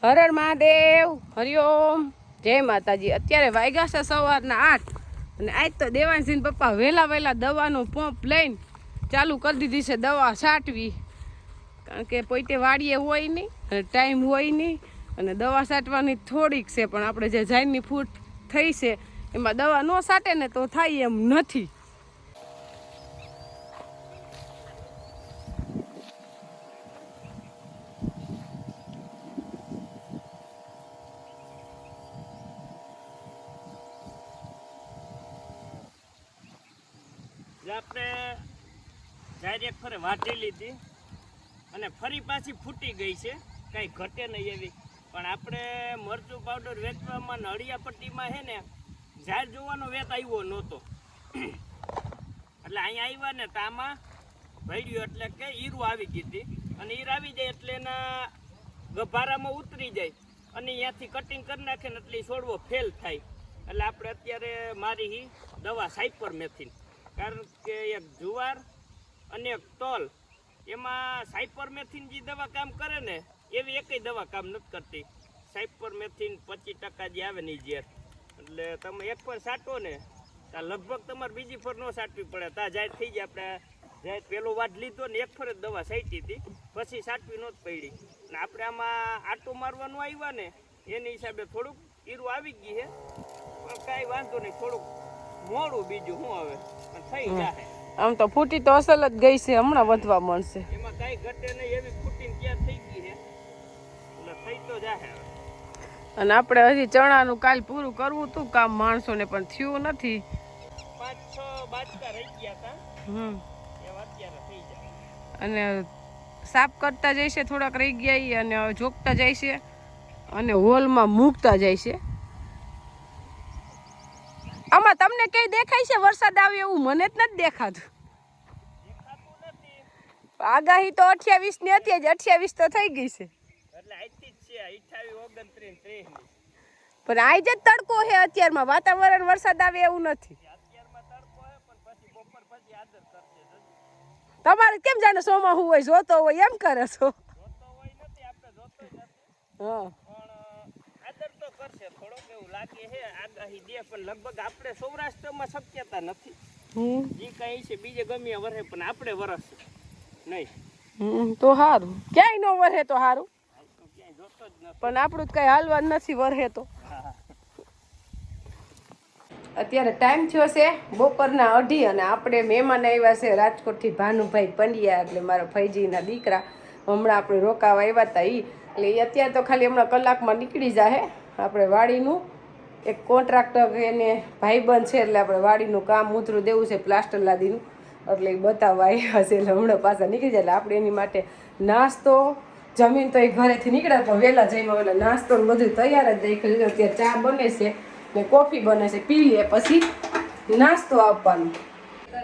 હર હર મહાદેવ, હરિઓમ, જય માતાજી। અત્યારે વાગ્યા છે સવારના 8 અને આજ તો દેવાંશીન પપ્પા વહેલા દવાનો પંપ લઈને ચાલુ કરી દીધી છે દવા છાંટવી, કારણ કે પોતે વાડીએ હોય નહીં અને ટાઈમ હોય નહીં અને દવા છાંટવાની થોડીક છે, પણ આપણે જે જાનની ફૂટ થઈ છે એમાં દવા ન છાંટે ને તો થાય એમ નથી। આપણે જાહેર એક ફરે વાટી લીધી અને ફરી પાછી ફૂટી ગઈ છે, કાંઈ ઘટે નહીં એવી। પણ આપણે મરચું પાવડર વેચવામાં નળિયાપટ્ટીમાં છે ને જાહેર જોવાનો વેત આવ્યો નહોતો, એટલે અહીંયા આવ્યા ને તો આમાં ભળ્યું એટલે કે ઈરું આવી ગઈ હતી, અને ઈર આવી જાય એટલે એના ગભારામાં ઉતરી જાય અને અહીંયાથી કટિંગ કરી નાખે ને એટલે છોડવો ફેલ થાય। એટલે આપણે અત્યારે મારી દવા સાયપરમેથિન, કારણ કે એક જુવાર અને એક તલ એમાં સાયપરમેથિન જે દવા કામ કરે ને એવી એકય દવા કામ નથી કરતી। સાયપરમેથિન 25% જે આવે ને ઝેર, એટલે તમે એક પર છાંટો ને તો લગભગ તમારે બીજી ફર ન છાંટવી પડે, ત્યાં જાહેર થઈ જાય। આપણે જાહેર પેલો વાટ લીધો ને એક ફર જ દવા છાંટી હતી, પછી છાંટવી નહોતી પડી, ને આપણે આમાં આટો મારવાનું આવ્યા ને એની હિસાબે થોડુંક ઈરું આવી ગઈ છે, પણ કાંઈ વાંધો નહીં, થોડુંક મોડું બીજું શું હવે થઈ જાય। આમ તો ફૂટી તો અસલ જ ગઈ છે, હમણાં વધવા મળશે, એમાં કાંઈ ઘટે નહીં એવી ફૂટીને ક્યાં થઈ ગઈ છે, એટલે થઈ તો જાય। અને આપણે હજી ચણાનું કાલ પૂરું કરવું હતું કામ માણસોને, પણ થયું નથી। 5-6 બાચકા રહી ગયા હતા, એવા અત્યારે થઈ જાય। અને સાફ કરતા જાય છે, થોડાક રહી ગયા અને જોગતા જાય છે અને હોલમાં મૂકતા જાય છે। આમાં તમને કઈ દેખાય છે વરસાદ આવે એવું? મને જ નથી દેખાતું। આગાહી તો 28 ની હતી, જ 28 તો થઈ ગઈ છે, એટલે આજથી જ છે 28, 29, 30 પણ આજ જ તડકો છે અત્યારમાં, વાતાવરણ વરસાદ આવે એવું નથી। અત્યારમાં તડકો છે પણ પછી બપોર પછી આદર કરશે। તમારે કેમ જાણે સોમાં હું હોય જોતો હોય એમ કરે છો? જોતો હોય નથી, આપણે જોતો નથી, હા, પણ આદર તો કરશે થોડોક એવું લાગે છે આગાહી દે, પણ લગભગ આપણે સૌરાષ્ટ્રમાં શક્યતા નથી। જે કઈ છે બીજે ગમે વરસે, પણ આપણે વરસશે નહીં। તો સારું, ક્યાંય ન વરહે તો સારું, ક્યાંય જોતો જ નથી, પણ આપણું કઈ હાલવાનું નથી વરહે તો। અત્યારે ટાઈમ થયો છે બપોરના 2:30 અને આપણે મહેમાન આવ્યા છે રાજકોટથી, ભાનુભાઈ પંડ્યા, એટલે મારા ફૈજીના દીકરા, હમણાં આપણે રોકાવા આવ્યા હતા એટલે એ અત્યારે તો ખાલી હમણાં કલાકમાં નીકળી જાય। આપણે વાડીનું એક કોન્ટ્રાક્ટર એને ભાઈબંધ છે, એટલે આપણે વાડીનું કામ ઉતરું દેવું છે પ્લાસ્ટર લાદીનું, એટલે એ બતાવવા આવ્યા છે, એટલે હમણાં પાછા નીકળી જાય। એટલે આપણે એની માટે નાસ્તો જમીન તો એ ઘરેથી નીકળ્યા પણ વહેલા જઈમાં એટલે નાસ્તો બધું તૈયાર જ રાખી, અત્યારે ચા બને છે ને કોફી બને છે, પી લે પછી નાસ્તો આપવાનો।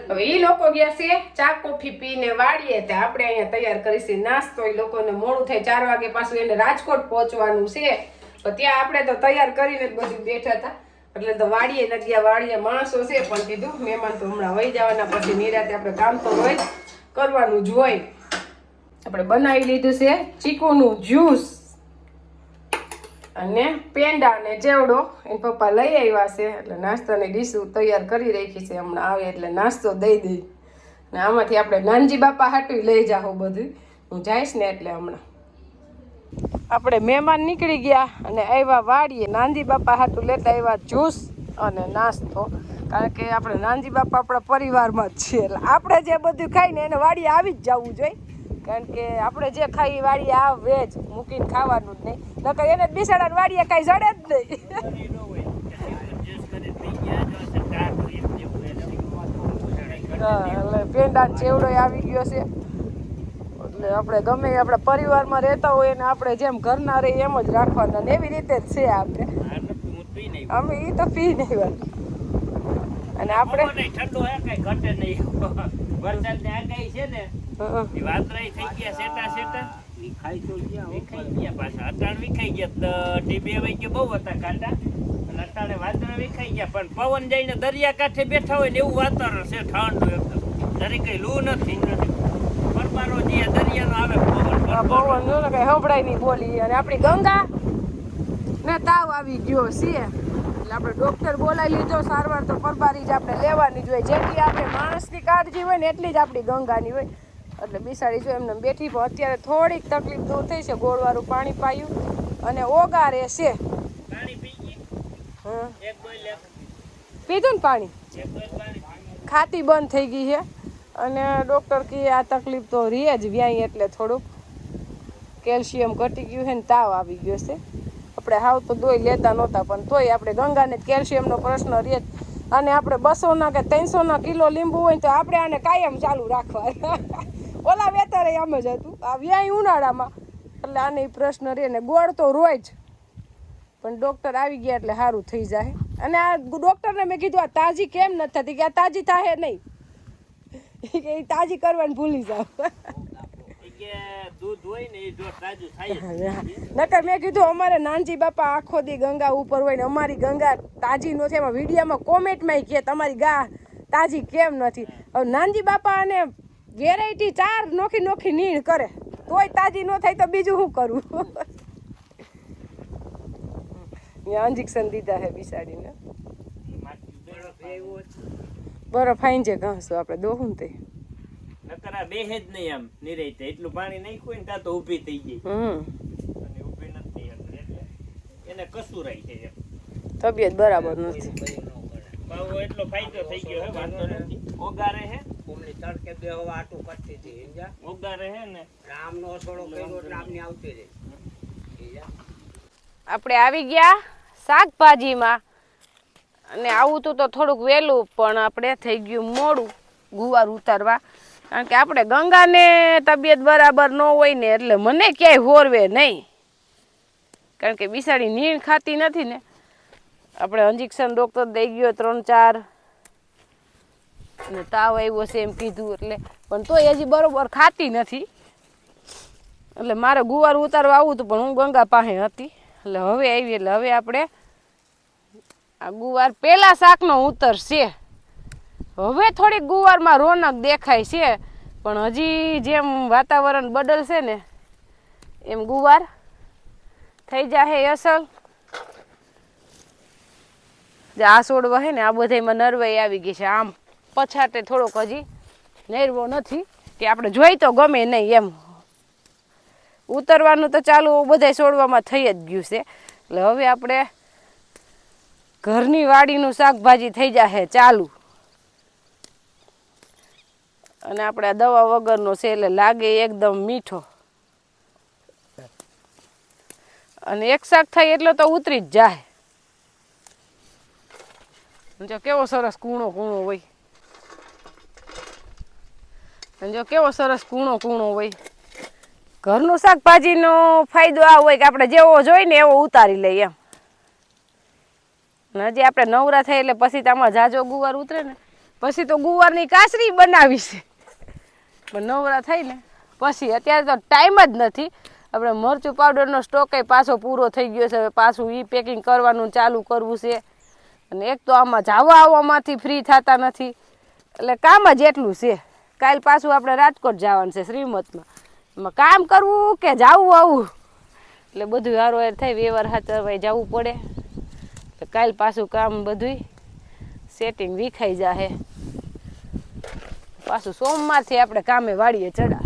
હવે એ લોકો ગયા છે ચા કોફી પીને વાળીએ, તો આપણે અહીંયા તૈયાર કરીશું નાસ્તો। એ લોકોને મોડું થાય 4 વાગે, પાછું એને રાજકોટ પહોંચવાનું છે, તો ત્યાં આપણે તો તૈયાર કરીને જ બધું બેઠા હતા, એટલે તો વાડીએ નથી ગયા, વાડીએ માણસો છે પણ કીધું મહેમાન તો હમણાં વહી જવાના, પછી નિરાતે આપણે કામ તો રોજ કરવાનું જ હોય। આપણે બનાવી લીધું છે ચીકુનું જ્યુસ અને પેંડા ને ચેવડો એ પપ્પા લઈ આવ્યા છે, એટલે નાસ્તાની ડીશો તૈયાર કરી રાખી છે, હમણાં આવે એટલે નાસ્તો દઈ દઈ, ને આમાંથી આપણે નાનજી બાપા હાટું લઈ જાઓ બધું, હું જઈશ ને એટલે હમણાં આપણે મહેમાન નીકળી ગયા અને આવ્યા વાડીએ, નાનજી બાપા હાટું લેતા આવ્યા જ્યુસ અને નાસ્તો, કારણ કે આપણે નાનજી બાપા આપણા પરિવારમાં જ છીએ, એટલે આપણે જે બધું ખાઈને એને વાડીએ આવી જ જવું જોઈએ, કારણ કે આપણે જે ખાઈ વાડીએ આવે જ મૂકીને ખાવાનું જ નહીં, નકર એને જ બિસાડાને વાડીએ કાંઈ જડે જ નહીં। એટલે પેંડા ચેવડો આવી ગયો છે, એટલે આપણે ગમે આપણા પરિવારમાં રહેતા હોય ને આપણે જેમ ઘરના રહીએ એમ જ રાખવાના, ને એવી રીતે જ છે આપણે, અમે એ તો પી નહીં વાત, અને આપણે ઠંડો કઈ ઘટે નહીં, વરસાદ ને આગાહી છે ને વાતરાઈ થઈ ગયા સેટા ખાઈ તો ગયા પાછા, અટાણ વિખાઈ ગયા, 2 વાગે બહુ હતા કાંટા, અને અટાણે વાદળા વિખાઈ ગયા, પણ પવન જઈને દરિયા કાંઠે બેઠા હોય ને એવું વાતાવરણ છે ઠંડુ એકદમ, જરી કઈ લૂ નથી, પરબારો જે દરિયાનો આવે પવન આ પવન જો ને કઈ સંભળાય નહીં બોલી. અને આપણી ગંગા ને તાવ આવી ગયો છે એટલે આપણે ડોક્ટર બોલાવી લીધો. સારવાર તો પરબારી જ આપણે લેવાની જ હોય. જેટલી આપણે માણસની કાળજી હોય ને એટલી જ આપણી ગંગાની હોય. એટલે બિસાડી જો એમને બેઠી, પણ અત્યારે થોડીક તકલીફ દૂર થઈ છે. ગોળવાળું પાણી પાયું અને ઓગારે છે. પાણી પી ગઈ? હા, એક બોલ લે. પીધું ને પાણી. એક બોલ પાણી. ખાતી બંધ થઈ ગઈ છે અને ડૉક્ટર કહે આ તકલીફ તો રહે જ વ્યાય, એટલે થોડુંક કેલ્શિયમ ઘટી ગયું છે ને તાવ આવી ગયો છે. આપણે હાવ તો દોઈ લેતા નહોતા, પણ તોય આપણે ગંગાને જ કેલ્શિયમનો પ્રશ્ન રહે જ. અને આપણે 200ના કે 300ના કિલો લીંબુ હોય તો આપણે આને કાયમ ચાલુ રાખવા. ઓલા વેતરે આમ જ હતું, આ વ્યાય ઉનાળામાં, એટલે આને પ્રશ્ન રહે. ને ગોળ તો રોય જ, પણ ડૉક્ટર આવી ગયા એટલે સારું થઈ જાય. અને આ ડૉક્ટરને મેં કીધું આ તાજી કેમ નથી થતી, કે આ તાજી થાય નહીં, એ તાજી કરવાની ભૂલી જાવ. દૂધ હોય ને એ જો તાજું થાય. નકર મેં કીધું અમારે નાનજી બાપા આખો દી ગંગા ઉપર હોય ને અમારી ગંગા તાજી નથી. એમાં વિડીયોમાં કોમેન્ટમાં કે તમારી ગા તાજી કેમ નથી. હવે નાનજી બાપા અને વેરાયટી 4 નોખી નોખી નીણ કરે તોય તાજી ન થાય તો બીજું શું કરું. ઇન્જેક્શન દીધા હે બિસાડીને. બરફ આઈ છે ઘાસો આપણે દોહું તે નકર આ બેહે જ નહીં આમ નિરાયતે. એટલું પાણી નાખ્યું ને ત્યાં તો ઊભી થઈ ગઈ. અને ઊભી નથી એટલે એને કસુરાઈ છે એમ. તબિયત બરાબર નથી. બાવો એટલો ફાયદો થઈ ગયો હે, વાંધો નથી. ઓગારે હે ઉમની તડકે બે હવા આટું કરતી હતી સમજા. ઓગારે હે ને રામનો થોડો કર્યો એટલે આમની આવતી રહી. આપણે આવી ગયા શાકભાજીમાં, અને આવું તો થોડુંક વહેલું, પણ આપણે થઈ ગયું મોડું ગુવાર ઉતારવા. કારણ કે આપણે ગંગાને તબિયત બરાબર ન હોય ને એટલે મને ક્યાંય હોરવે નહીં, કારણ કે બિસાડી નીણ ખાતી નથી ને. આપણે ઇન્જેક્શન ડૉક્ટર દઈ ગયો 3-4 ને તાવ આવ્યો છે એમ કીધું, એટલે પણ તોય હજી બરોબર ખાતી નથી. એટલે મારે ગુવાર ઉતારવા આવું હતું, પણ હું ગંગા પાસે હતી એટલે હવે આવી. એટલે હવે આપણે આ ગુવાર પહેલા શાકનો ઉતરશે. હવે થોડીક ગુવારમાં રોનક દેખાય છે, પણ હજી જેમ વાતાવરણ બદલશે ને એમ ગુવાર થઈ જાય અસલ. જે આ છોડવા છે ને આ બધામાં નરવાઈ આવી ગઈ છે. આમ પછાટે થોડોક હજી નેરવો નથી કે આપણે જોઈ તો ગમે નહીં એમ. ઉતરવાનું તો ચાલુ બધા છોડવામાં થઈ જ ગયું છે. એટલે હવે આપણે ઘરની વાડીનું શાકભાજી થઈ જશે ચાલુ. અને આપણે આ દવા વગરનો છે એટલે લાગે એકદમ મીઠો. અને એક શાક થાય એટલે તો ઉતરી જ જાય. જો કેવો સરસ કૂણો કૂણો હોય. જો કેવો સરસ કૂણો કૂણો હોય. ઘરનું શાકભાજીનો ફાયદો આ હોય કે આપણે જેવો જોઈએ ને એવો ઉતારી લઈએ એમ. હજી આપણે નવરા થાય એટલે પછી આમાં જાજો ગુવાર ઉતરે ને પછી તો ગુવારની કાસરી બનાવી છે. પણ નવરા થાય ને પછી, અત્યારે તો ટાઈમ જ નથી. આપણે મરચું પાવડરનો સ્ટોક પાછો પૂરો થઈ ગયો છે. હવે પાછું એ પેકિંગ કરવાનું ચાલુ કરવું છે. અને એક તો આમાં જવા આવવામાંથી ફ્રી થતા નથી, એટલે કામ જ એટલું છે. કાલ પાછું આપણે રાજકોટ જવાનું છે શ્રીમતમાં. એમાં કામ કરવું કે જવું આવું એટલે બધું હારો થાય. વ્યવહાર હાથરવાય જવું પડે. એટલે કાલ પાછું કામ બધું સેટિંગ વિખાઈ જાહે. પાછું સોમવારથી આપણે કામે વાળીએ ચડા.